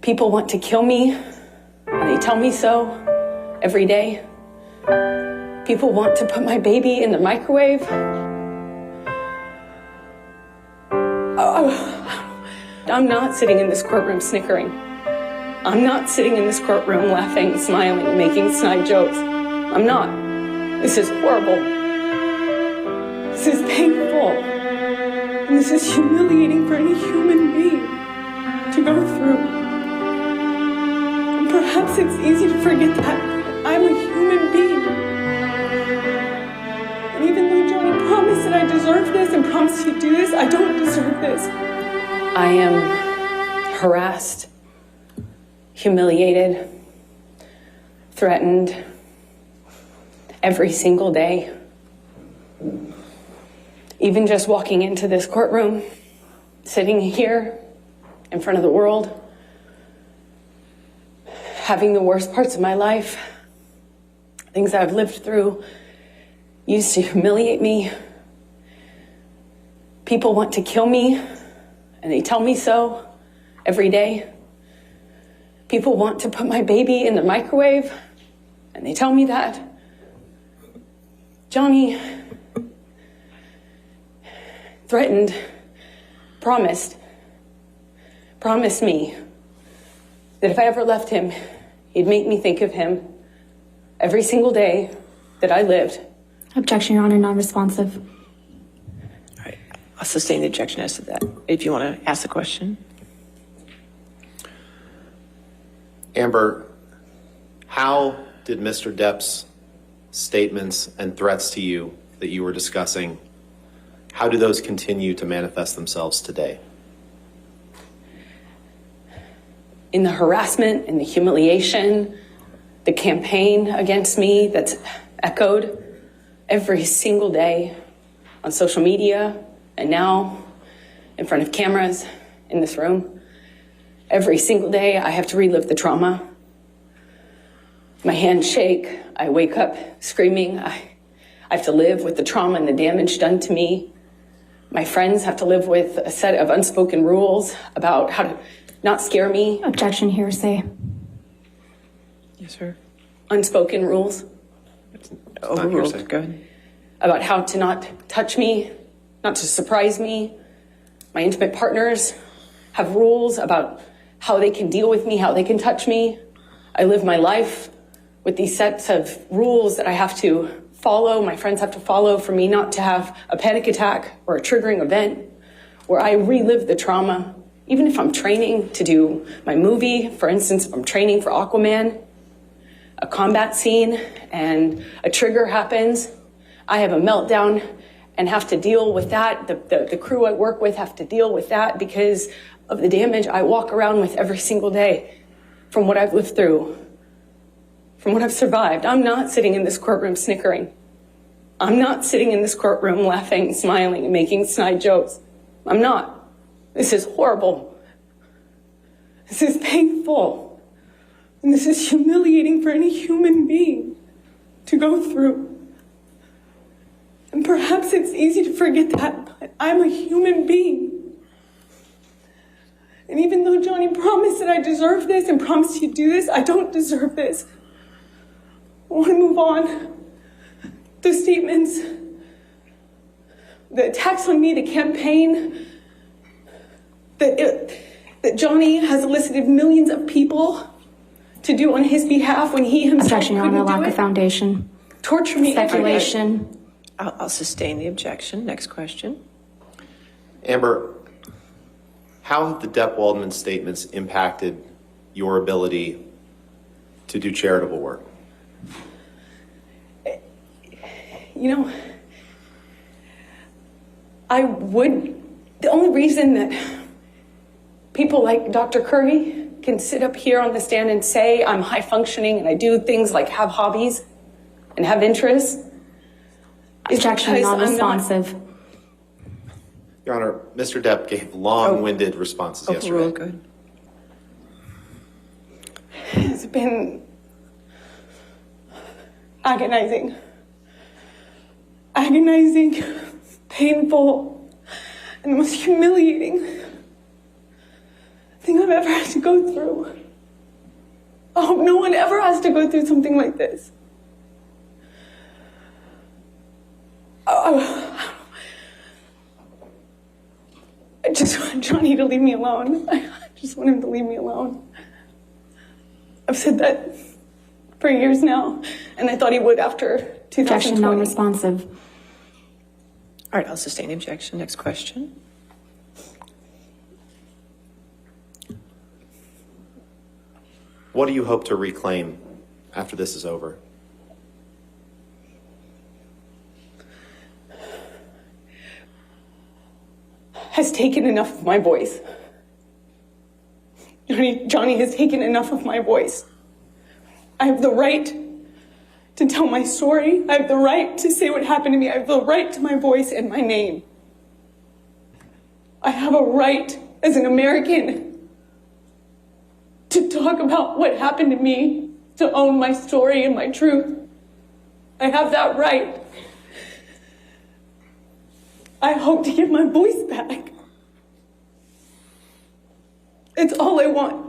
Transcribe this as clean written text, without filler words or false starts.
People want to kill me, and they tell me so every day. People want to put my baby in the microwave. I'm not sitting in this courtroom snickering. I'm not sitting in this courtroom laughing, smiling, making snide jokes. I'm not. This is horrible. This is painful. And this is humiliating for any human being to go through. And perhaps it's easy to forget that I'm a human being. And even though Johnny promised that I deserve this and promised he'd do this, I don't deserve this. I am harassed, humiliated, threatened every single day. Even just walking into this courtroom, sitting here in front of the world, having the worst parts of my life, things I've lived through, used to humiliate me. People want to kill me, and they tell me so every day. People want to put my baby in the microwave, and they tell me that. Johnny threatened, promised me that if I ever left him, he'd make me think of him every single day that I lived. Objection, Your Honor, non-responsive. All right, I'll sustain the objection as to that. If you want to ask the question. Amber, how did Mr. Depp's statements and threats to you that you were discussing, how do those continue to manifest themselves today? In the harassment, in the humiliation, the campaign against me that's echoed every single day on social media and now in front of cameras in this room. Every single day I have to relive the trauma. My hands shake. I wake up screaming. I have to live with the trauma and the damage done to me. My friends have to live with a set of unspoken rules about how to not scare me. Objection, hearsay. Yes, sir. Unspoken rules. Overruled. Go ahead. About how to not touch me, not to surprise me. My intimate partners have rules about how they can deal with me, how they can touch me. I live my life with these sets of rules that I have to follow, my friends have to follow for me not to have a panic attack or a triggering event where I relive the trauma. Even if I'm training to do my movie, for instance, if I'm training for Aquaman, a combat scene and a trigger happens, I have a meltdown and have to deal with that. The crew I work with have to deal with that because of the damage I walk around with every single day from what I've lived through, from what I've survived. I'm not sitting in this courtroom snickering. I'm not sitting in this courtroom laughing, smiling, and making snide jokes. I'm not. This is horrible. This is painful. And this is humiliating for any human being to go through. And perhaps it's easy to forget that, but I'm a human being. And even though Johnny promised that I deserve this and promised he'd do this, I don't deserve this. I want to move on. Those statements, the attacks on me, the campaign, that Johnny has elicited millions of people to do on his behalf when he himself Objection, Your Honor, couldn't do lack it. of foundation. Torture me. Speculation. I'll sustain the objection. Next question. Amber, how have the Depp-Waldman statements impacted your ability to do charitable work? You know, the only reason that people like Dr. Curry can sit up here on the stand and say I'm high functioning and I do things like have hobbies and have interests. Objection, non-responsive. Your Honor, Mr. Depp gave long-winded responses yesterday. Overruled. Go ahead. It's been agonizing, painful, and the most humiliating thing I've ever had to go through. I hope no one ever has to go through something like this. I just want Johnny to leave me alone. I just want him to leave me alone. I've said that for years now, and I thought he would after 2020. Objection, non-responsive. All right, I'll sustain the objection. Next question. What do you hope to reclaim after this is over? Has taken enough of my voice. Johnny has taken enough of my voice. I have the right to tell my story. I have the right to say what happened to me. I have the right to my voice and my name. I have a right as an American to talk about what happened to me, to own my story and my truth. I have that right. I hope to get my voice back. It's all I want.